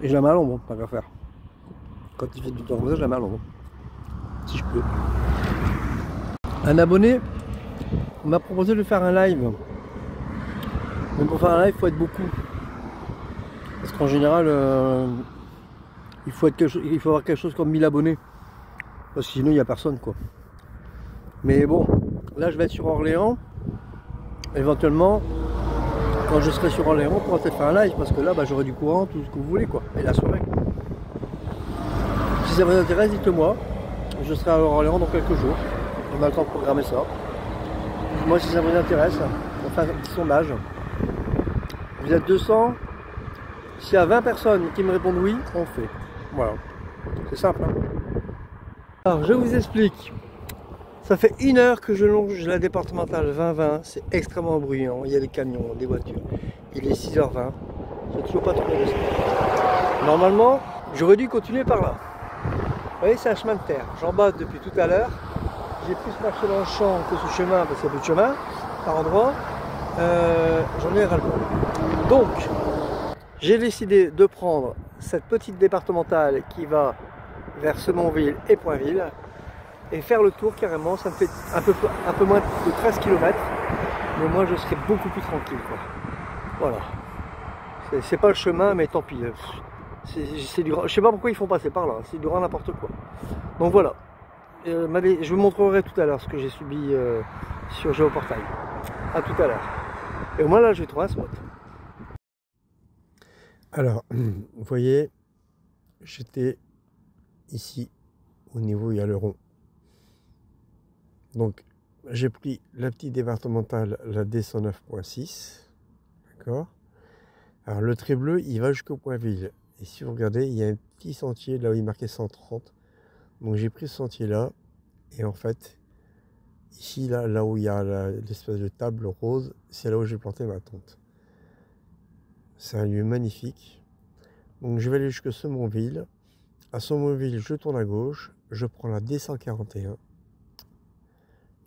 Et je la mets à l'ombre, pas qu'à faire. Quand il fait du temps comme ça, je la mets à l'ombre. Si je peux. Un abonné m'a proposé de faire un live. Mais pour faire un live, il faut être beaucoup. Parce qu'en général, il faut avoir quelque chose comme 1000 abonnés. Parce que sinon, il n'y a personne, quoi. Mais bon, là, je vais être sur Orléans. Éventuellement, quand je serai sur Orléans, on pourra peut-être faire un live. Parce que là, j'aurai du courant, tout ce que vous voulez, quoi. Et la soirée. Si ça vous intéresse, dites-moi. Je serai à Orléans dans quelques jours. On a le temps de programmer ça. Moi, si ça vous intéresse, on fait un petit sondage. Vous êtes 200. S'il y a 20 personnes qui me répondent oui, on fait. Voilà. C'est simple. Hein. Alors, je vous explique. Ça fait 1 heure que je longe la départementale 2020. C'est extrêmement bruyant. Il y a des camions, des voitures. Il est 6h20. J'ai toujours pas trouvé de spot. Normalement, j'aurais dû continuer par là. Vous voyez, c'est un chemin de terre. J'en bats depuis tout à l'heure. J'ai plus marché dans le champ que ce chemin parce qu'il y a plus de chemin par endroit. j'en ai ras-le-bol. Donc, j'ai décidé de prendre cette petite départementale qui va vers Semonville et Poinville et faire le tour carrément. Ça me fait un peu moins de 13 km, mais moi je serai beaucoup plus tranquille, quoi. Voilà, c'est pas le chemin, mais tant pis. C'est du, je sais pas pourquoi ils font passer par là, c'est du grand n'importe quoi. Donc voilà, je vous montrerai tout à l'heure ce que j'ai subi sur Géoportail. À tout à l'heure. Et au moins là je vais trouver un spot. Alors, vous voyez, j'étais ici, au niveau où il y a le rond. Donc, j'ai pris la petite départementale, la D109.6, d'accord. Alors, le trait bleu, il va jusqu'au Poinville. Et si vous regardez, il y a un petit sentier, là où il est marqué 130. Donc, j'ai pris ce sentier-là, et en fait, ici, là où il y a l'espèce de table rose, c'est là où j'ai planté ma tente. C'est un lieu magnifique. Donc je vais aller jusqu'à Semonville. À Semonville, je tourne à gauche. Je prends la D141.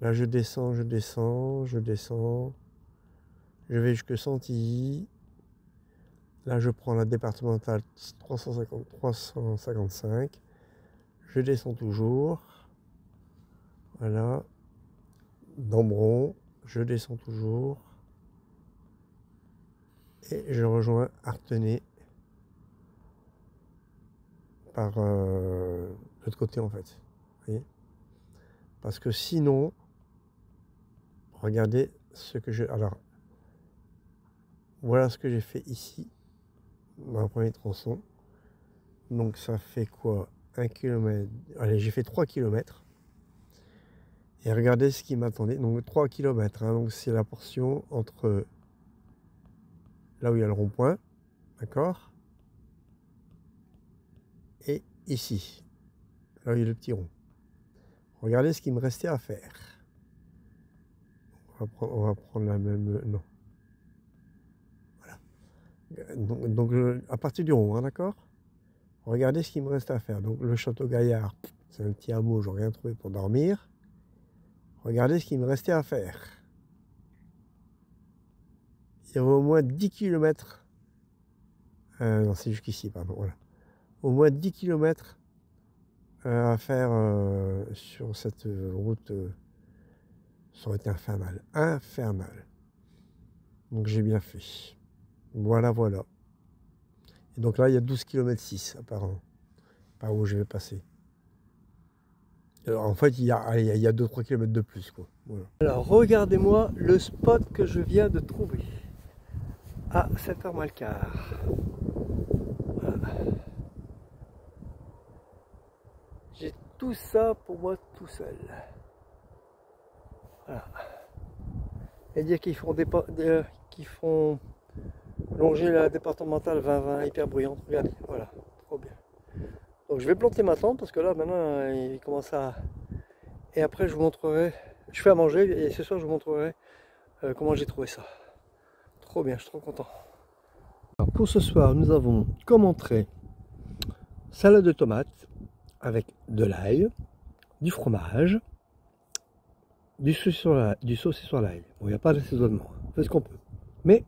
Là, je descends. Je vais jusqu'à Santilly. Là, je prends la départementale 355. Je descends toujours. Voilà. Dambron. Je descends toujours. Et je rejoins Artenay par l'autre côté, en fait. Vous voyez, parce que sinon, regardez ce que je... Alors, voilà ce que j'ai fait ici, dans le premier tronçon. Donc ça fait quoi? 1 km. Allez, j'ai fait 3 km. Et regardez ce qui m'attendait. Donc 3 km, hein, donc c'est la portion entre là où il y a le rond-point, d'accord, et ici, là où il y a le petit rond. Regardez ce qu'il me restait à faire. On va prendre la même... Non. Voilà. Donc à partir du rond, hein, d'accord. Regardez ce qu'il me reste à faire. Donc le Château Gaillard, c'est un petit hameau, je n'ai rien trouvé pour dormir. Regardez ce qu'il me restait à faire. Il y avait au moins 10 km. Non, c'est jusqu'ici, pardon. Voilà. Au moins 10 km à faire sur cette route. Ça aurait été infernal. Infernal. Donc j'ai bien fait. Voilà, voilà. Et donc là, il y a 12 km 6 apparemment. Par où je vais passer. Alors, en fait, il y a 2-3 km de plus, quoi. Voilà. Alors, regardez-moi le spot que je viens de trouver. À 7h moins le quart. Voilà. J'ai tout ça pour moi tout seul. Voilà. Et dire qu'ils font longer la départementale 2020 hyper bruyante. Regardez, voilà, trop bien. Donc je vais planter ma tente parce que là maintenant il commence à... Et après je vous montrerai, je fais à manger et ce soir je vous montrerai comment j'ai trouvé ça. Trop bien, je suis trop content. Alors pour ce soir nous avons comme entrée salade de tomates avec de l'ail, du fromage, du sauce sur l'ail. Bon, il n'y a pas d'assaisonnement, on fait ce qu'on peut. Mais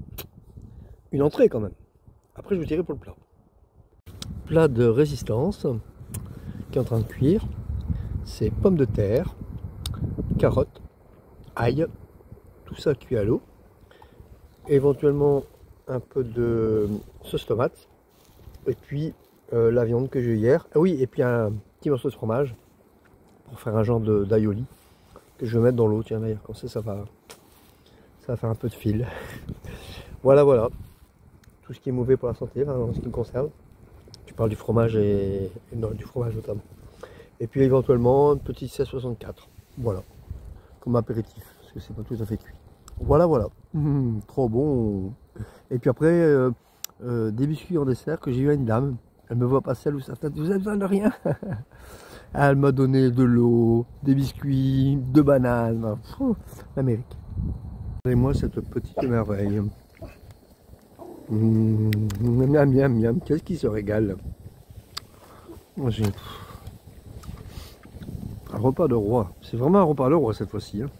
une entrée quand même. Après je vous dirai pour le plat. Plat de résistance qui est en train de cuire. C'est pommes de terre, carottes, ail, tout ça cuit à l'eau. Éventuellement un peu de sauce tomate. Et puis la viande que j'ai eu hier. Ah oui, et puis un petit morceau de fromage pour faire un genre d'aioli que je vais mettre dans l'eau. Tiens d'ailleurs, comme ça va faire un peu de fil. Voilà, voilà. Tout ce qui est mauvais pour la santé, enfin, en ce qui me concerne. Tu parles du fromage et non, du fromage notamment. Et puis éventuellement une petite 1664. Voilà. Comme apéritif, parce que c'est pas tout à fait cuit. Voilà, voilà. Trop bon. Et puis après, des biscuits en dessert que j'ai eu à une dame. Elle me voit passer, elle vous avez besoin de rien. Elle m'a donné de l'eau, des biscuits, de bananes. L'Amérique. Regardez-moi cette petite merveille. Miam, miam, miam. Qu'est-ce qui se régale? J'ai un repas de roi. C'est vraiment un repas de roi cette fois-ci. Hein.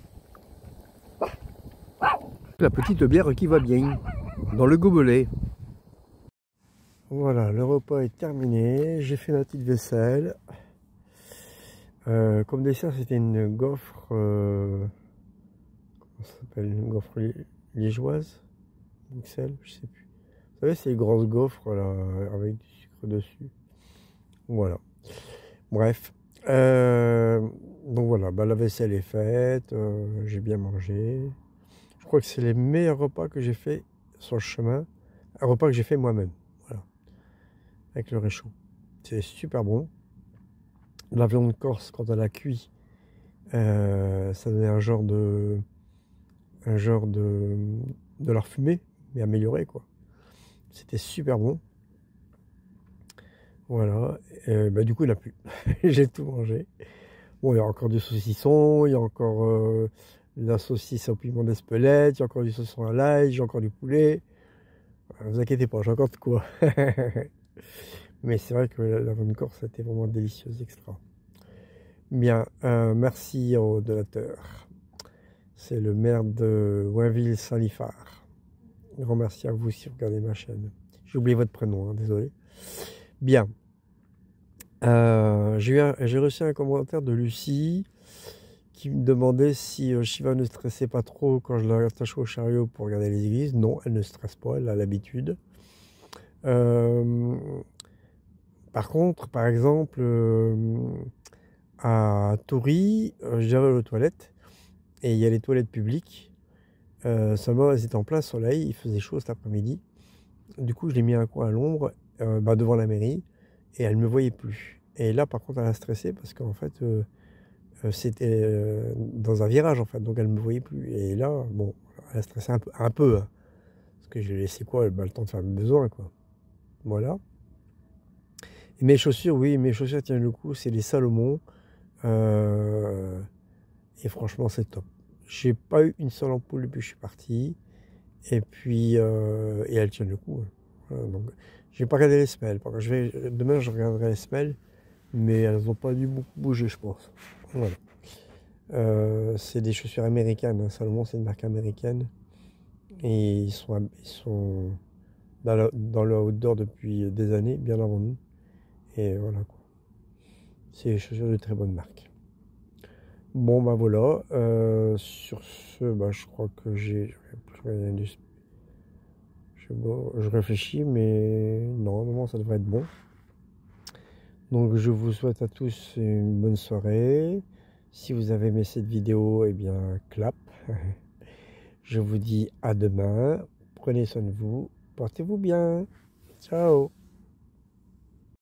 la petite bière qui va bien dans le gobelet. Voilà, le repas est terminé. J'ai fait ma petite vaisselle. Comme dessert, c'était une gaufre. Comment ça s'appelle? Une gaufre liégeoise, Bruxelles, je sais plus. Vous savez, c'est les grosses gaufres là, avec du sucre dessus. Voilà. Bref. Donc voilà, bah, la vaisselle est faite. J'ai bien mangé. Je crois que c'est les meilleurs repas que j'ai fait sur le chemin. Un repas que j'ai fait moi-même. Voilà. Avec le réchaud. C'est super bon. La viande corse, quand elle a cuit, ça donnait un genre de leur fumée, mais amélioré quoi. C'était super bon. Voilà. Bah, du coup, il n'a plus. J'ai tout mangé. Bon, il y a encore du saucisson, il y a encore la saucisse au piment d'Espelette, il y a encore du saucisson à l'ail, j'ai encore du poulet. Ne vous inquiétez pas, j'ai encore de quoi. Mais c'est vrai que la viande corse, c'était vraiment délicieuse, extra. Bien, merci au donateur. C'est le maire de Wainville-Saint-Liphard. Grand merci à vous si vous regardez ma chaîne. J'ai oublié votre prénom, hein, désolé. Bien. J'ai reçu un commentaire de Lucie qui me demandait si Shiva ne stressait pas trop quand je l'attachais au chariot pour regarder les églises. Non, elle ne stresse pas, elle a l'habitude. Par contre, par exemple, à Toury, j'allais aux toilettes et il y a les toilettes publiques. Seulement, elles étaient en plein soleil, il faisait chaud cet après-midi. Du coup, je l'ai mis un coin à l'ombre, devant la mairie, et elle ne me voyait plus. Et là, par contre, elle a stressé parce qu'en fait, c'était dans un virage, en fait, donc elle ne me voyait plus. Et là, bon, elle a stressé un peu hein, parce que je lui ai laissé quoi, le temps de faire mes besoins, quoi. Voilà. Et mes chaussures, oui, mes chaussures tiennent le coup, c'est les Salomon. Et franchement, c'est top. J'ai pas eu une seule ampoule depuis que je suis parti. Et puis, et elles tiennent le coup. Hein. Voilà, donc, j'ai pas regardé les semelles. Demain, je regarderai les semelles, mais elles n'ont pas dû beaucoup bouger, je pense. Voilà. C'est des chaussures américaines. Hein. Salomon, c'est une marque américaine. Et ils sont dans le outdoor depuis des années, bien avant nous. Et voilà quoi. C'est des chaussures de très bonne marque. Bon, bah voilà. Sur ce, bah, je crois que j'ai plus rien de... Je réfléchis, mais normalement ça devrait être bon. Donc je vous souhaite à tous une bonne soirée. Si vous avez aimé cette vidéo, eh bien clap. Je vous dis à demain. Prenez soin de vous. Portez-vous bien. Ciao.